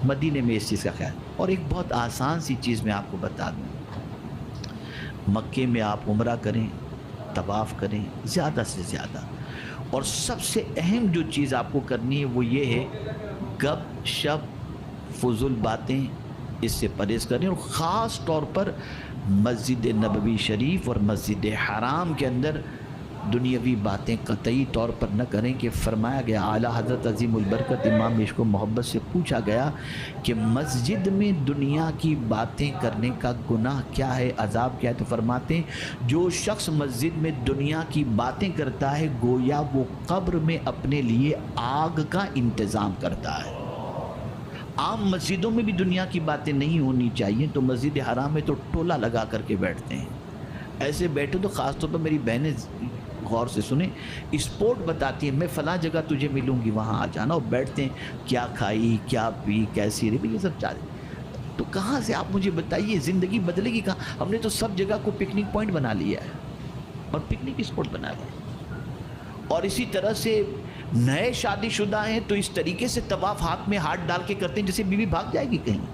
مدینے میں اس چیز کا خیال. اور ایک بہت آسان سی چیز میں آپ کو بتا دوں، مکے میں آپ عمرہ کریں، طواف کریں زیادہ سے زیادہ، اور سب سے اہم جو چیز آپ کو کرنی ہے وہ یہ ہے گپ شپ فضول باتیں اس سے پرہیز کریں، اور خاص طور پر مسجد نبوی شریف اور مسجد حرام کے اندر دنیاوی باتیں قطعی طور پر نہ کریں. کہ فرمایا گیا، اعلیٰ حضرت عظیم البرکت امام عشق و محبت سے پوچھا گیا کہ مسجد میں دنیا کی باتیں کرنے کا گناہ کیا ہے، عذاب کیا ہے؟ تو فرماتے ہیں جو شخص مسجد میں دنیا کی باتیں کرتا ہے گویا وہ قبر میں اپنے لیے آگ کا انتظام کرتا ہے. عام مسجدوں میں بھی دنیا کی باتیں نہیں ہونی چاہیے، تو مسجد حرام میں تو ٹولا لگا کر کے بیٹھتے ہیں. ایسے بیٹھے تو خاص طور پر میری بہنیں غور سے سنیں، اسپورٹ بتاتی ہیں میں فلاں جگہ تجھے ملوں گی وہاں آ جانا، اور بیٹھتے ہیں کیا کھائی کیا پی کیسی رہی، یہ سب چاہتے. تو کہاں سے آپ مجھے بتائیے زندگی بدلے گی کہاں؟ ہم نے تو سب جگہ کو پکنک پوائنٹ بنا لیا ہے اور پکنک اسپورٹ بنا لیا. اور اسی طرح سے نئے شادی شدہ ہیں تو اس طریقے سے طواف ہاتھ میں ہاتھ ڈال کے کرتے ہیں جیسے بیوی بھاگ جائے گی کہیں،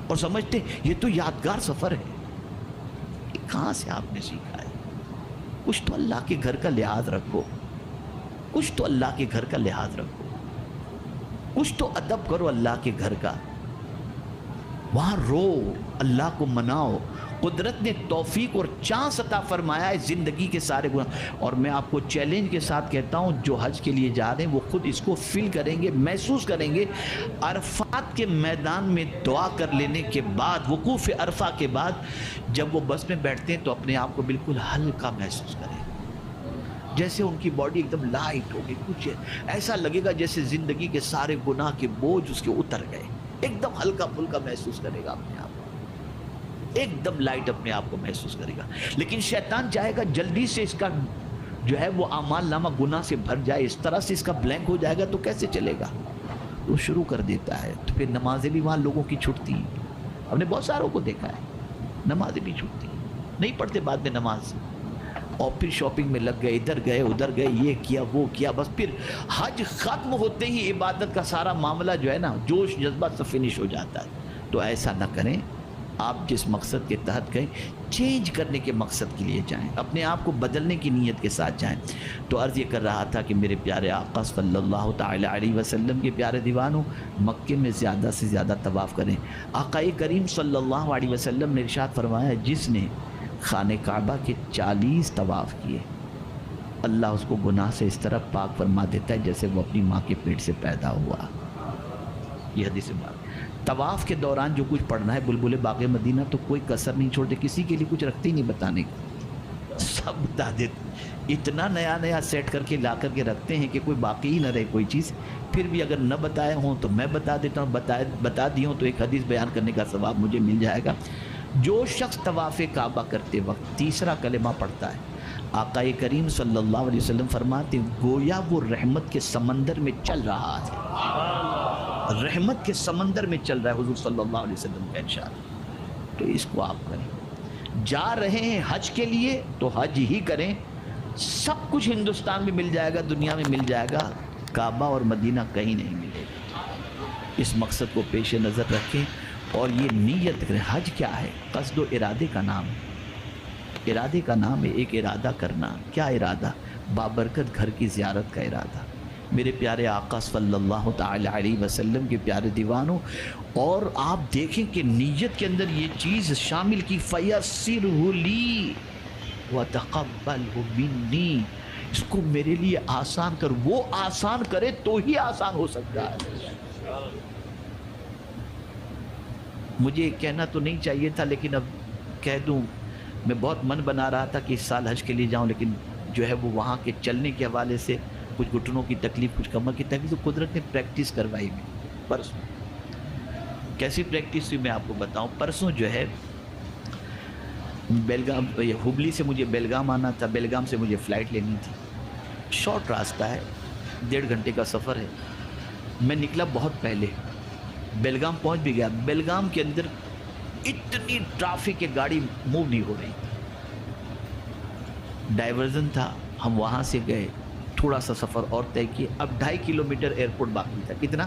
اور سمجھتے ہیں یہ تو یادگار سفر ہے. یہ کہاں سے آپ نے سیکھا ہے؟ کچھ تو اللہ کے گھر کا لحاظ رکھو، کچھ تو اللہ کے گھر کا لحاظ رکھو، کچھ تو ادب کرو اللہ کے گھر کا. وہاں رو، اللہ کو مناؤ. قدرت نے توفیق اور چانس عطا فرمایا ہے زندگی کے سارے گناہ. اور میں آپ کو چیلنج کے ساتھ کہتا ہوں جو حج کے لیے جا رہے ہیں وہ خود اس کو فیل کریں گے، محسوس کریں گے. عرفات کے میدان میں دعا کر لینے کے بعد، وقوف عرفہ کے بعد جب وہ بس میں بیٹھتے ہیں تو اپنے آپ کو بالکل ہلکا محسوس کریں، جیسے ان کی باڈی ایک دم لائٹ ہوگی. کچھ ایسا لگے گا جیسے زندگی کے سارے گناہ کے بوجھ اس کے اتر گئے. ایک دم ہلکا پھلکا محسوس کرے گا اپنے آپ کو، ایک دم لائٹ اپنے آپ کو محسوس کرے گا. لیکن شیطان چاہے گا جلدی سے اس کا جو ہے وہ اعمال نامہ گناہ سے بھر جائے، اس طرح سے اس کا بلینک ہو جائے گا تو کیسے چلے گا؟ وہ شروع کر دیتا ہے. تو پھر نمازیں بھی وہاں لوگوں کی چھٹتی ہیں. ہم نے بہت ساروں کو دیکھا ہے نمازیں بھی چھٹتی ہیں، نہیں پڑھتے بعد میں نماز، اور پھر شاپنگ میں لگ گئے، ادھر گئے ادھر گئے، یہ کیا وہ کیا. بس پھر حج ختم ہوتے ہی عبادت کا سارا معاملہ جو ہے نا جوش جذبہ سے فنش ہو جاتا ہے. تو ایسا نہ کریں. آپ جس مقصد کے تحت گئے چینج کرنے کے مقصد کے لیے جائیں، اپنے آپ کو بدلنے کی نیت کے ساتھ جائیں. تو عرض یہ کر رہا تھا کہ میرے پیارے آقا صلی اللہ تعالی علیہ وسلم کے پیارے دیوانوں، مکے میں زیادہ سے زیادہ طواف کریں. آقا کریم صلی اللہ علیہ وسلم نے ارشاد فرمایا جس نے خانہ کعبہ کے 40 طواف کیے اللہ اس کو گناہ سے اس طرح پاک فرما دیتا ہے جیسے وہ اپنی ماں کے پیٹ سے پیدا ہوا. یہ حدیث بات. طواف کے دوران جو کچھ پڑھنا ہے بلبل باغ مدینہ تو کوئی کسر نہیں چھوڑتے، کسی کے لیے کچھ رکھتے ہی نہیں بتانے کا، سب بتا دیتے. اتنا نیا نیا سیٹ کر کے لا کر کے رکھتے ہیں کہ کوئی باقی ہی نہ رہے کوئی چیز. پھر بھی اگر نہ بتائے ہوں تو میں بتا دیتا ہوں، بتا دی ہوں تو ایک حدیث بیان کرنے کا ثواب مجھے مل جائے گا. جو شخص طواف کعبہ کرتے وقت تیسرا کلمہ پڑھتا ہے، آقا کریم صلی اللہ علیہ وسلم فرماتے ہیں گویا وہ رحمت کے سمندر میں چل رہا ہے، رحمت کے سمندر میں چل رہا ہے. حضور صلی اللہ علیہ وسلم کا ارشاد. تو اس کو آپ کریں. جا رہے ہیں حج کے لیے تو حج ہی کریں. سب کچھ ہندوستان میں مل جائے گا، دنیا میں مل جائے گا، کعبہ اور مدینہ کہیں نہیں ملے گا. اس مقصد کو پیش نظر رکھیں اور یہ نیت کریں. حج کیا ہے؟ قصد و ارادے کا نام ہے. ارادے کا نام ہے ایک ارادہ کرنا. کیا ارادہ؟ بابرکت گھر کی زیارت کا ارادہ. میرے پیارے آقا صلی اللہ تعالی علیہ وسلم کے پیارے دیوانوں، اور آپ دیکھیں کہ نیت کے اندر یہ چیز شامل کی فَيَسِّرْهُ لِي وَتَقَبَّلْهُ مِنِّي، اس کو میرے لیے آسان کر. وہ آسان کرے تو ہی آسان ہو سکتا ہے. مجھے کہنا تو نہیں چاہیے تھا لیکن اب کہہ دوں. میں بہت من بنا رہا تھا کہ اس سال حج کے لیے جاؤں، لیکن جو ہے وہ وہاں کے چلنے کے حوالے سے کچھ گھٹنوں کی تکلیف، کچھ کمر کی تکلیف، تو قدرت نے پریکٹس کروائی میں پرسوں. کیسی پریکٹس ہوئی میں آپ کو بتاؤں. پرسوں جو ہے بیلگام، ہبلی سے مجھے بیلگام آنا تھا، بیلگام سے مجھے فلائٹ لینی تھی. شارٹ راستہ ہے، 1.5 گھنٹے کا سفر ہے. میں نکلا بہت پہلے، بیلگام پہنچ بھی گیا. بیلگام کے اندر اتنی ٹرافک ہے، گاڑی موو نہیں ہو رہی. ڈائیورژن تھا، ہم وہاں سے گئے، تھوڑا سا سفر اور طے کیے. اب 2.5 کلومیٹر ایئرپورٹ باقی تھا. کتنا؟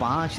5